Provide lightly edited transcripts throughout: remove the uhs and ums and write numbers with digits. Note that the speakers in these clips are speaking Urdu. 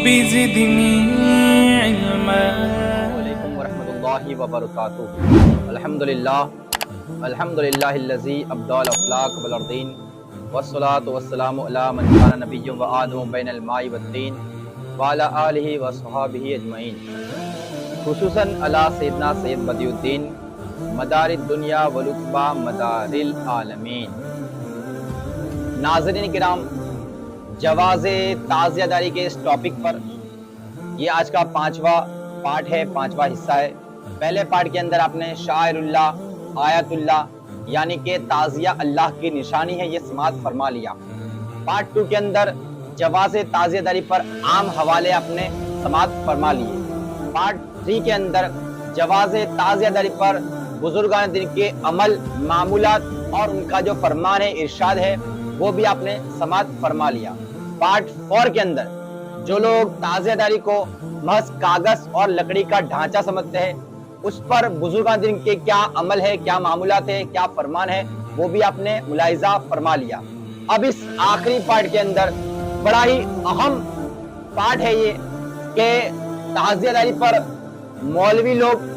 بزدني علما. علیکم ورحمۃ اللہ وبرکاتہ. الحمدللہ الذی ابدع الافلاک والارضین والصلاۃ والسلام علی من کان نبی و آدم بین الماء والطین وعلی آلہ وصحبہ اجمعین، خصوصاً علی سیدنا سید بدیع الدین مدار الدنیا ولطبہ مدار العالمین. ناظرین کرام، جواز تعزیہ داری کے اس ٹاپک پر یہ آج کا 5واں پارٹ ہے، 5واں حصہ ہے. پہلے پارٹ کے اندر آپ نے شاعر اللہ، آیت اللہ یعنی کہ تعزیہ اللہ کی نشانی ہے یہ سماعت فرما لیا. پارٹ 2 کے اندر جواز تعزیہ داری پر عام حوالے آپ نے سماعت فرما لیے. پارٹ 3 کے اندر جواز تعزیہ داری پر بزرگان دین کے عمل، معمولات اور ان کا جو فرمان ہے، ارشاد ہے، وہ بھی آپ نے سماعت فرما لیا. پارٹ 4 کے اندر جو لوگ تعزیہ داری کو محض کاغذ اور لکڑی کا ڈھانچہ سمجھتے ہیں، اس پر بزرگان دین کے کیا عمل ہے، کیا معمولات ہے، کیا فرمان ہے، وہ بھی آپ نے ملاحظہ فرما لیا. اب اس آخری پارٹ کے اندر بڑا ہی اہم پارٹ ہے یہ کہ تعزیہ داری پر مولوی لوگ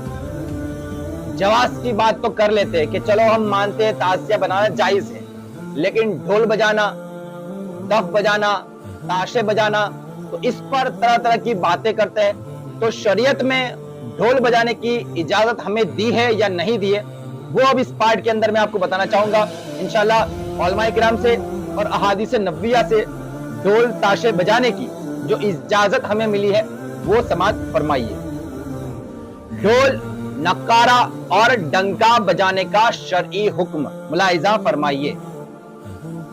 جواز کی بات تو کر لیتے ہیں کہ چلو ہم مانتے ہیں تعزیہ بنانا جائز ہے، لیکن ڈھول بجانا، دف بجانا، تاشے بجانا، تو اس پر طرح طرح کی باتیں کرتے ہیں. تو شریعت میں ڈھول بجانے کی اجازت ہمیں دی ہے یا نہیں دی ہے، وہ اب اس پارٹ کے اندر میں آپ کو بتانا چاہوں گا. انشاءاللہ علماء کرام سے اور احادیث نبویہ سے ڈھول تاشے بجانے کی جو اجازت ہمیں ملی ہے وہ سماعت فرمائیے. ڈھول، نقارہ اور ڈنکا بجانے کا شرعی حکم ملاحظہ فرمائیے.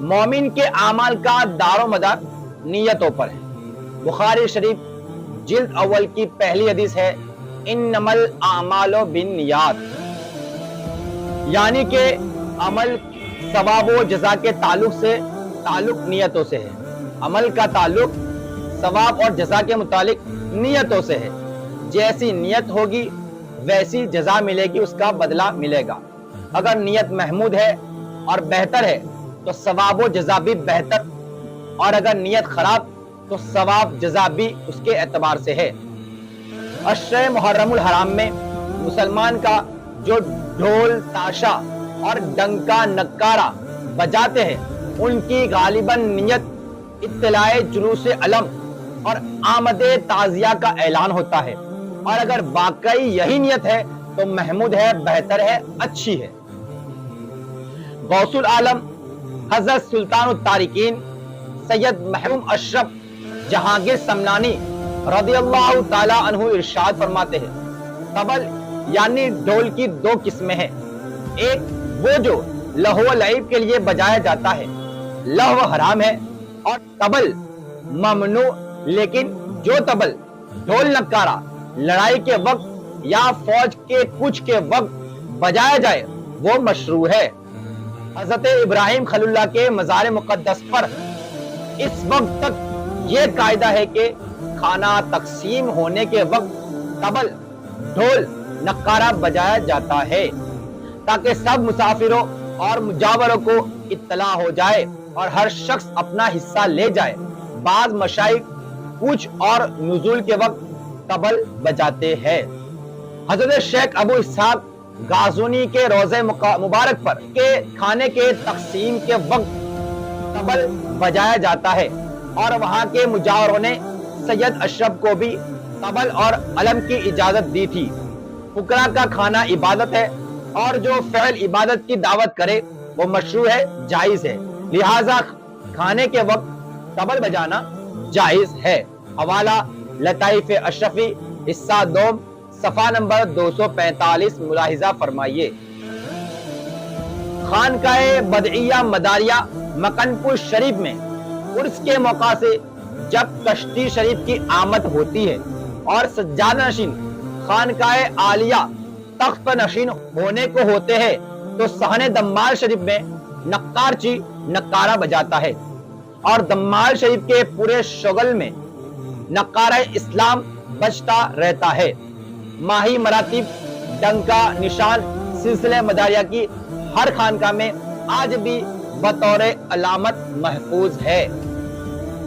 مومن کے اعمال کا دار و مدار نیتوں پر ہے. بخاری شریف جلد اول کی پہلی حدیث ہے، انما الاعمال بالنیات، یعنی کہ عمل ثواب و جزا کے تعلق نیتوں سے ہے. عمل کا تعلق ثواب اور جزا کے متعلق نیتوں سے ہے. جیسی نیت ہوگی ویسی جزا ملے گی، اس کا بدلہ ملے گا. اگر نیت محمود ہے اور بہتر ہے تو ثواب و جزا بھی بہتر، اور اگر نیت خراب تو ثواب جزا بھی اس کے اعتبار سے ہے. اشرے محرم الحرام میں مسلمان کا جو ڈھول، تاشا اور ڈنکا، نکارہ بجاتے ہیں، ان کی غالباً نیت اطلاع جلوس علم اور آمد تعزیہ کا اعلان ہوتا ہے، اور اگر واقعی یہی نیت ہے تو محمود ہے، بہتر ہے، اچھی ہے. غوث العالم حضرت سلطان التارکین سید محروم اشرف جہانگیر سمنانی رضی اللہ تعالی عنہ ارشاد فرماتے ہیں، طبل یعنی ڈھول کی 2 قسمیں ہیں. ایک وہ جو لہو و لعب کے لیے بجایا جاتا ہے، لہو حرام ہے، اور طبل ممنوع. لیکن جو طبل، ڈھول، نکارہ لڑائی کے وقت یا فوج کے کوچ کے وقت بجایا جائے وہ مشروع ہے. حضرت ابراہیم خلیل اللہ کے مزار مقدس پر اس وقت تک یہ قاعدہ ہے کہ کھانا تقسیم ہونے کے وقت طبل، ڈھول، نکارہ بجایا جاتا ہے تاکہ سب مسافروں اور مجاوروں کو اطلاع ہو جائے اور ہر شخص اپنا حصہ لے جائے. بعض مشائخ کوچ اور نزول کے وقت طبل بجاتے ہیں. حضرت شیخ ابو اسحاق غازونی کے روضہ مبارک پر کے کھانے کے تقسیم کے وقت طبل بجایا جاتا ہے، اور وہاں کے مجاوروں نے سید اشرف کو بھی طبل اور علم کی اجازت دی تھی. فقراء کا کھانا عبادت ہے، اور جو فعل عبادت کی دعوت کرے وہ مشروع ہے، جائز ہے، لہذا کھانے کے وقت طبل بجانا جائز ہے. حوالہ لطائف اشرفی حصہ 2 صفحہ نمبر 245 ملاحظہ فرمائیے. خانقاہ بدعیہ مداریہ مکن پور شریف میں عرس کے موقع سے جب کشتی شریف کی آمد ہوتی ہے اور سجادہ نشین خانقاہ عالیہ تخت پر نشین ہونے کو ہوتے ہیں تو صحن دمال شریف میں نقارچی نکارہ بجاتا ہے، اور دمال شریف کے پورے شغل میں نقارہ اسلام بجتا رہتا ہے. ماہی مراتب، ڈنکا، نشان سلسلہ مداریہ کی ہر خانقاہ میں آج بھی بطور علامت محفوظ ہے.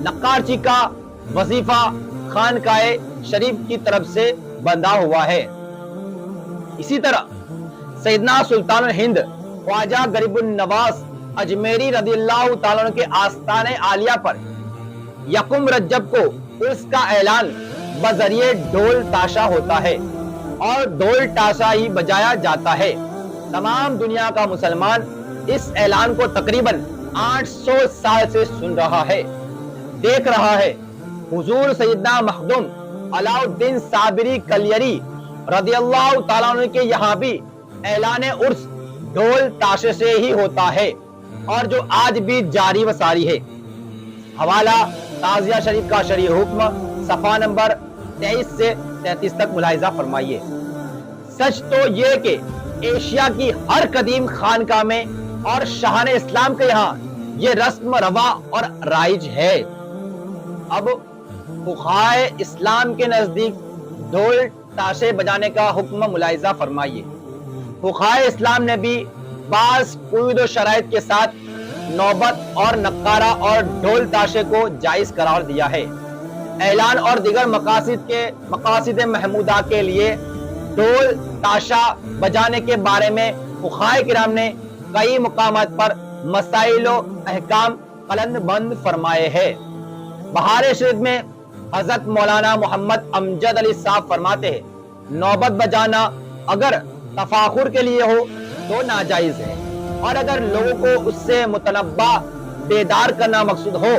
نقارچی کا وظیفہ خانقاہ شریف کی طرف سے بندھا ہوا ہے۔ اسی طرح سیدنا سلطان الہند خواجہ غریب النواز اجمیری رضی اللہ تعالیٰ عنہ کے آستان عالیہ پر یکم رجب کو اس کا اعلان بذریعہ ڈھول تاشا ہوتا ہے اور ڈھول تاشا ہی بجایا جاتا ہے۔ تمام دنیا کا مسلمان اس اعلان کو تقریباً 800 سال سے سن رہا ہے، دیکھ رہا ہے۔ حضور سیدنا مخدوم علاء الدین صابری کلیری رضی اللہ تعالیٰ عنہ کے یہاں بھی اعلان عرس ڈھول تاشے سے ہی ہوتا ہے اور جو آج بھی جاری و ساری ہے۔ حوالہ تعزیہ شریف کا شرعی حکم صفحہ نمبر 23 سے 33 تک ملاحظہ فرمائیے۔ سچ تو یہ کہ ایشیا کی ہر قدیم خانقاہ میں اور شاہان اسلام کے یہاں یہ رسم روا اور رائج ہے۔ اب فقہائے اسلام کے نزدیک ڈھول تاشے بجانے کا حکم ملاحظہ فرمائیے۔ فقہائے اسلام نے بھی بعض قید و شرائط کے ساتھ نوبت اور نقارہ اور ڈھول تاشے کو جائز قرار دیا ہے۔ اعلان اور دیگر مقاصد محمودہ کے لیے ڈھول تاشا بجانے کے بارے میں فقہائے کرام نے کئی مقامات پر مسائل و احکام قلند بند فرمائے ہیں۔ بہار شریف میں حضرت مولانا محمد امجد علی صاحب فرماتے ہیں، نوبت بجانا اگر تفاخر کے لیے ہو تو ناجائز ہے، اور اگر لوگوں کو اس سے متنبہ بیدار کرنا مقصود ہو،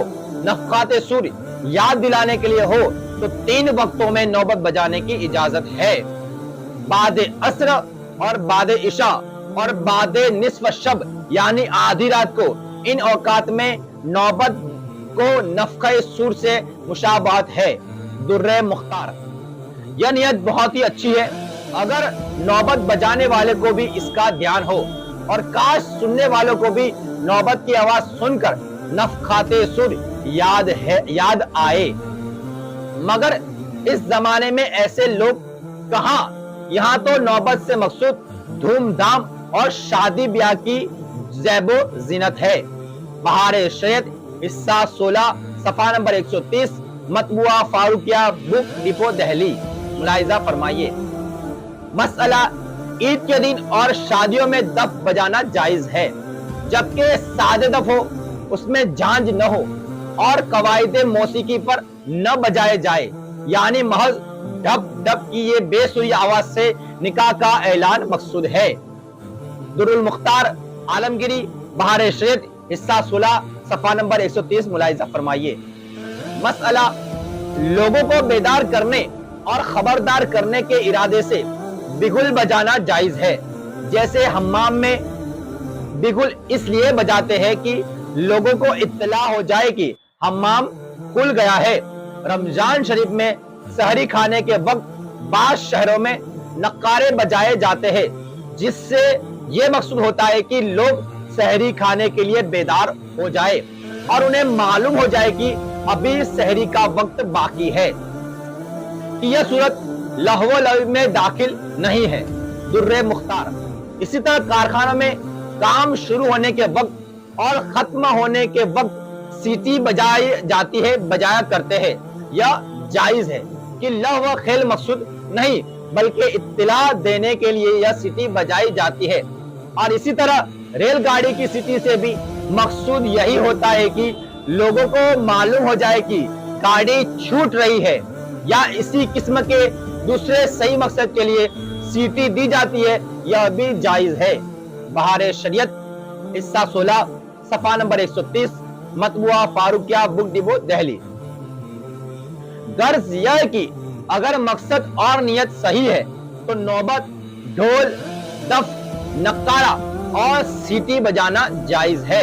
نفخات سور یاد دلانے کے لیے ہو، تو 3 وقتوں میں نوبت بجانے کی اجازت ہے۔ بعد عصر اور بعد عشاء اور بعد نصف شب یعنی آدھی رات کو، ان اوقات میں نوبت کو نفخہ سور سے مشابہت ہے۔ درِ مختار۔ یہ نیت بہت ہی اچھی ہے اگر نوبت بجانے والے کو بھی اس کا دھیان ہو، اور کاش سننے والوں کو بھی نوبت کی آواز سن کر نفخات سور یاد آئے، مگر اس زمانے میں ایسے لوگ کہاں۔ یہاں تو نوبت سے مقصود دھوم دھام اور شادی بیاہ کی زیب و زینت ہے۔ بہار شریعت حصہ 16 صفحہ نمبر 130 مطبوعہ فاروقیہ بک ڈپو دہلی، ملاحظہ فرمائیے۔ مسئلہ عید کے دن اور شادیوں میں دف بجانا جائز ہے، جبکہ سادے دف ہو، اس میں جھانج نہ ہو اور قواعد موسیقی پر نہ بجائے جائے، یعنی محض ڈھپ ڈھپ کی یہ بے سری آواز سے نکاح کا اعلان مقصود ہے۔ درالمختار عالمگیری بہار شریعت حصہ 16 صفحہ نمبر 130 ملاحظہ فرمائیے۔ مسئلہ لوگوں کو بیدار کرنے اور خبردار کرنے کے ارادے سے بگل بجانا جائز ہے، جیسے حمام میں بگل اس لیے بجاتے ہیں کہ لوگوں کو اطلاع ہو جائے کہ حمام کھل گیا ہے۔ رمضان شریف میں سحری کھانے کے وقت بعض شہروں میں نقارے بجائے جاتے ہیں، جس سے یہ مقصود ہوتا ہے کہ لوگ سحری کھانے کے لیے بیدار ہو جائے اور انہیں معلوم ہو جائے کہ ابھی سحری کا وقت باقی ہے۔ یہ صورت لہو و لعب میں داخل نہیں ہے۔ درِ مختار۔ اسی طرح کارخانوں میں کام شروع ہونے کے وقت اور ختم ہونے کے وقت سیٹی بجائی جاتی ہے، بجایا کرتے ہیں۔ یہ جائز ہے کہ لہو و خیل مقصود نہیں بلکہ اطلاع دینے کے لیے یہ سیٹی بجائی جاتی ہے، اور اسی طرح ریل گاڑی کی سیٹی سے بھی مقصود یہی ہوتا ہے کہ لوگوں کو معلوم ہو جائے کہ گاڑی چھوٹ رہی ہے، یا اسی قسم کے دوسرے صحیح مقصد کے لیے سیٹی دی جاتی ہے، یہ بھی جائز ہے۔ بہار شریعت حصہ 16 صفحہ نمبر 130 مطبوعہ فاروقیہ بک ڈپو دہلی۔ غرض یہ کہ اگر مقصد اور نیت صحیح ہے تو نوبت، ڈھول، دف، نقارہ اور سیٹی بجانا جائز ہے،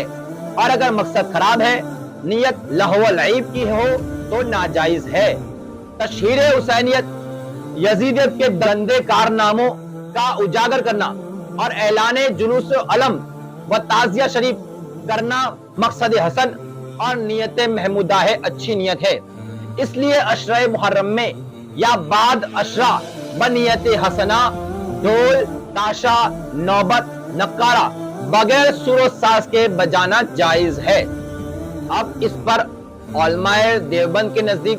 اور اگر مقصد خراب ہے، نیت لہو و لعب کی ہو تو ناجائز ہے۔ تشہیر حسینیت، یزیدیت کے گندے کارناموں کا اجاگر کرنا اور اعلان جلوس علم و تعزیہ شریف کرنا مقصد حسن اور نیت محمودہ ہے، اچھی نیت ہے۔ اس لیے عشرہ محرم میں یا بعد عشرہ بنیت حسنہ ڈھول، تاشا، نوبت، نقارہ بغیر سر و ساز کے بجانا جائز ہے۔ اب اس پر علماء دیوبند کے نزدیک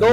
2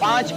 5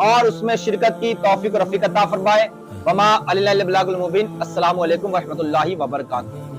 اور اس میں شرکت کی توفیق و رفیق عطا فرمائے۔ وما علینا الا البلاغ المبین۔ السلام علیکم ورحمۃ اللہ وبرکاتہ۔